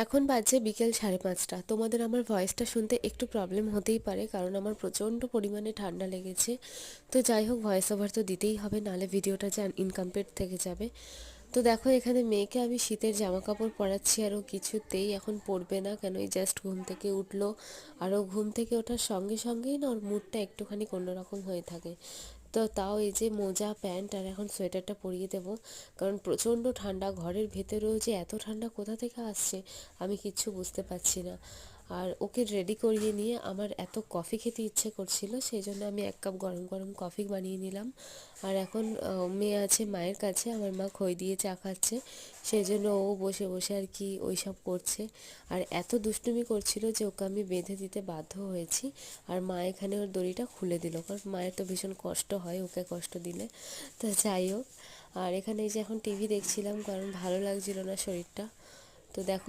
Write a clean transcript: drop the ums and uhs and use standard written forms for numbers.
এখন বাজে বিকেল 5:30। তোমাদের আমার ভয়েসটা শুনতে একটু প্রবলেম হতেই পারে, কারণ আমার প্রচণ্ড পরিমাণে ঠান্ডা লেগেছে। তো যাই হোক, ভয়েস ওভার তো দিতেই হবে, নাহলে ভিডিওটা যে ইনকমপ্লিট থেকে যাবে। তো দেখো, এখানে মেয়েকে আমি শীতের জামা কাপড় পরাচ্ছি, আর ও কিছুতেই এখন পরবে না। কেন, এই জাস্ট ঘুম থেকে উঠলো, আর ও ঘুম থেকে ওঠার সঙ্গে সঙ্গেই না ওর মুডটা একটুখানি অন্যরকম হয়ে থাকে। তো তাও এই যে মোজা, প্যান্ট আর এখন সোয়েটারটা পরিয়ে দেবো, কারণ প্রচণ্ড ঠান্ডা। ঘরের ভেতরেও যে এত ঠান্ডা কোথা থেকে আসছে আমি কিচ্ছু বুঝতে পারছি না। আর ওকে রেডি করিয়ে নিয়ে আমার এত কফি খেতে ইচ্ছে করছিল, সেই জন্য আমি 1 কাপ গরম গরম কফি বানিয়ে নিলাম। আর এখন মেয়ে আছে মায়ের কাছে, আমার মা খই দিয়ে চা খাচ্ছে, সেই জন্য ও বসে বসে আর কি ওই সব করছে। আর এত দুষ্টুমি করছিল যে ওকে আমি বেঁধে দিতে বাধ্য হয়েছি। আর মা এখানে ওর দড়িটা খুলে দিল, কারণ মায়ের তো ভীষণ কষ্ট হয় ওকে কষ্ট দিলে। তো যাই হোক, আর এখানে এই যে এখন টিভি দেখছিলাম, কারণ ভালো লাগছিল না শরীরটা। তো দেখো।